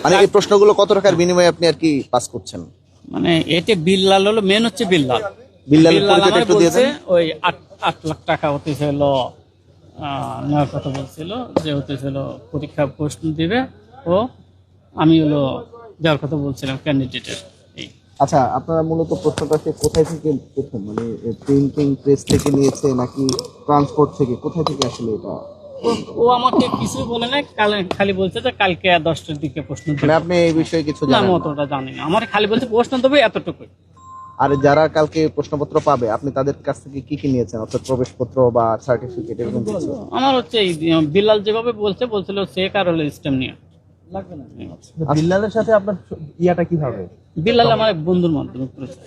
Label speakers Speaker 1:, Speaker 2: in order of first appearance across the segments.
Speaker 1: মানে এই প্রশ্নগুলো কত টাকার বিনিময়ে আপনি আর কি পাস করছেন?
Speaker 2: মানে এতে বিল্লাল হলো মেন হচ্ছে বিল্লাল।
Speaker 1: বিল্লালের
Speaker 2: বিল্লাল
Speaker 1: পরিচয়টা
Speaker 2: আমার
Speaker 1: একটু দিয়ে
Speaker 2: বলছে
Speaker 1: দেন।
Speaker 2: ওই 8 লাখ টাকা হতেছিল নেওয়ার কথা বলছিল, যে হতেছিল পরীক্ষা প্রশ্ন দিবে ও আমি হলো দেওয়ার কথা বলছিলাম ক্যান্ডিডেটের।
Speaker 1: আচ্ছা, আপনারা মূলত প্রশ্নটা সে কোথায় থেকে প্রথম, মানে প্রিন্টিং প্রেস থেকে নিয়েছে নাকি ট্রান্সপোর্ট থেকে, কোথায় থেকে আসলে এটা?
Speaker 2: ও আমাকে কিছুই বলে নাই, খালি বলছে যে কালকে 10টার দিকে প্রশ্ন
Speaker 1: মানে
Speaker 2: দেবে।
Speaker 1: আপনি এই বিষয়ে কিছু
Speaker 2: না,
Speaker 1: জানেন
Speaker 2: আমি
Speaker 1: না?
Speaker 2: অতটা জানি না, আমার খালি বলছে প্রশ্ন দেবে এতটুকু।
Speaker 1: আর যারা কালকে প্রশ্নপত্র পাবে আপনি তাদের কাছ থেকে কি কি নিয়েছেন, অর্থাৎ প্রবেশপত্র বা সার্টিফিকেট এরকম কিছু?
Speaker 2: আমার হচ্ছে এই বিল্লাল যেভাবে বলছিল চেক আর হলো স্টেম নিয়ে লাগবে না।
Speaker 3: বিল্লালের সাথে আপনার ইয়াটা কিভাবে?
Speaker 2: বিল্লাল আমার এক বন্ধুর মাধ্যমে করেছে।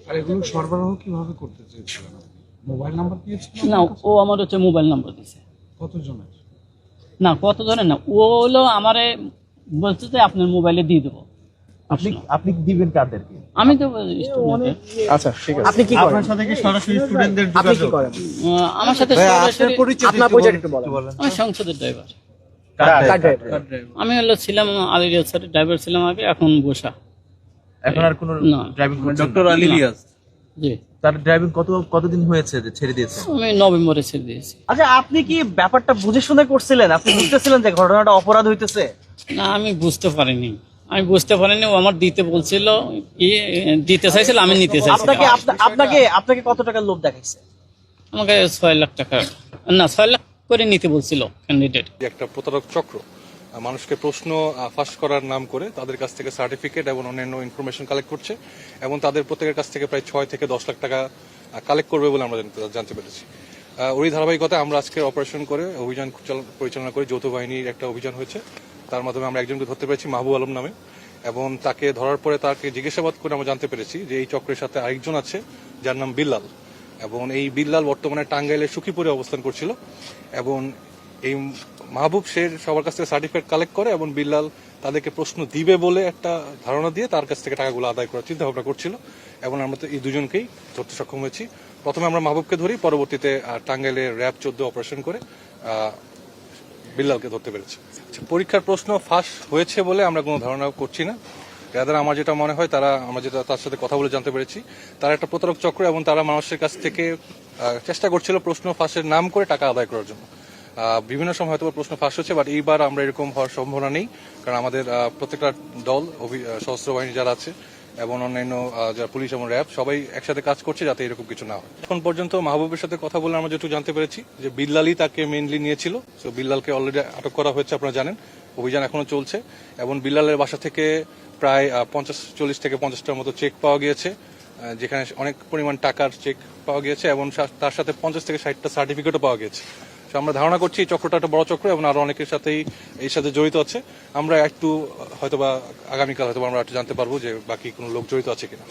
Speaker 4: আর এগুলো সরবরাহ কিভাবে করতে চেয়েছিলেন? মোবাইল নাম্বার দিয়েছিলেন?
Speaker 2: না, ও আমার হচ্ছে মোবাইল নাম্বার দিয়েছে।
Speaker 4: কতজনের?
Speaker 2: না, কত ধরনের না, ও হলো আমারে বলছে যে আপনার মোবাইলে দিয়ে দেবো।
Speaker 3: আপনি দিবেন কাদেরকে?
Speaker 2: আমি তো স্টুডেন্ট।
Speaker 1: আচ্ছা, ঠিক আছে।
Speaker 3: আপনি কি করেন? আপনার সাথে কি সরাসরি স্টুডেন্টদের যোগাযোগ?
Speaker 2: আমার সাথে সরাসরি
Speaker 3: আপনার পরিচয় একটু বলেন।
Speaker 2: আমি সংসদের ড্রাইভার।
Speaker 3: Car driver?
Speaker 2: আমি হলো ছিলাম আলিরিয়াজ স্যারের ড্রাইভার ছিলাম আগে, এখন বসা।
Speaker 3: এখন আর কোনো
Speaker 2: না।
Speaker 3: ড্রাইভিং করছেন না?
Speaker 5: ডক্টর আলিলিয়াস
Speaker 2: জি,
Speaker 3: তার ড্রাইভিং কতদিন হয়েছে যে ছেড়ে দিয়েছে?
Speaker 2: আমি নভেম্বরে ছেড়ে দিয়েছি।
Speaker 6: আচ্ছা, আপনি কি ব্যাপারটা বুঝে শুনে করছিলেন? আপনি বুঝতেছিলেন যে ঘটনাটা অপরাধ হইতেছে?
Speaker 2: না, আমি বুঝতে পারিনি। ও আমার দিতে বলছিল, দিতে চাইছিল, আমি নিতে চাইছিলাম।
Speaker 6: আপনাকে কত টাকার লোভ দেখাইছে?
Speaker 2: আমাকে 6 লাখ টাকা, না 6 লাখ করে নিতে বলছিল ক্যান্ডিডেট।
Speaker 7: একটা প্রতারক চক্র মানুষকে প্রশ্ন ফাঁস করার নাম করে তাদের কাছ থেকে সার্টিফিকেট এবং অন্যান্য ইনফরমেশন কালেক্ট করছে এবং তাদের প্রত্যেকের কাছ থেকে প্রায় 6 থেকে 10 লাখ টাকা কালেক্ট করবে বলে আমরা জানতে পেরেছি। ওই ধারাবাহিকতায় আমরা আজকে অপারেশন করে অভিযান পরিচালনা করে যৌথ বাহিনীর একটা অভিযান হয়েছে। তার মাধ্যমে আমরা একজনকে ধরতে পেরেছি মাহবুব আলম নামে, এবং তাকে ধরার পরে তাকে জিজ্ঞাসাবাদ করে আমরা জানতে পেরেছি যে এই চক্রের সাথে আরেকজন আছে যার নাম বিল্লাল, এবং এই বিল্লাল বর্তমানে টাঙ্গাইলের সুখীপুরে অবস্থান করছিল। এবং এই মাহবুব সে সবার কাছ থেকে সার্টিফিকেট কালেক্ট করে এবং বিল্লাল তাদেরকে প্রশ্ন দিবে বলে একটা ধারণা দিয়ে তার কাছ থেকে টাকাগুলো আদায় করার চিন্তা ভাবনা করছিল, এবং আমরা তো এই দুজনকেই ধরতে সক্ষম হয়েছি। প্রথমে আমরা মাহবুবকে ধরি, পরবর্তীতে টাঙ্গাইলে র্যাব 14 অপারেশন করে বিল্লালকে ধরতে পেরেছি। পরীক্ষার প্রশ্ন ফাঁস হয়েছে বলে আমরা কোনো ধারণা করছি না। রাদার আমার যেটা মনে হয়, আমরা যেটা তার সাথে কথা বলে জানতে পেরেছি, তারা একটা প্রতারক চক্র এবং তারা মানুষের কাছ থেকে চেষ্টা করছিল প্রশ্ন ফাঁসের নাম করে টাকা আদায় করার জন্য। বিভিন্ন সময় হয়তো প্রশ্ন ফাঁস হচ্ছে, বাট এইবার আমরা এরকম হওয়ার সম্ভাবনা নেই, কারণ আমাদের প্রত্যেকটা দল, সশস্ত্র বাহিনী যারা আছে এবং অন্যান্য যারা পুলিশ এবং র্যাব সবাই একসাথে কাজ করছে যাতে এরকম কিছু না হয়। এখন পর্যন্ত মাহবুবের সাথে কথা বলে আমরা যেটুকু জানতে পেরেছি যে বিল্লালই তাকে মেইনলি নিয়েছিল। তো বিল্লালকে অলরেডি আটক করা হয়েছে, আপনারা জানেন, অভিযান এখনো চলছে, এবং বিল্লালের বাসা থেকে প্রায় 40 থেকে 50টার মতো চেক পাওয়া গিয়েছে, যেখানে অনেক পরিমাণ টাকার চেক পাওয়া গিয়েছে, এবং তার সাথে 50 থেকে 60টা সার্টিফিকেটও পাওয়া গেছে। আমরা ধারণা করছি এই চক্রটা একটা বড় চক্র এবং আরো অনেকের সাথেই এর সাথে জড়িত আছে। আমরা একটু হয়তোবা আগামীকাল হয়তো আমরা জানতে পারবো যে বাকি কোনো লোক জড়িত আছে কিনা।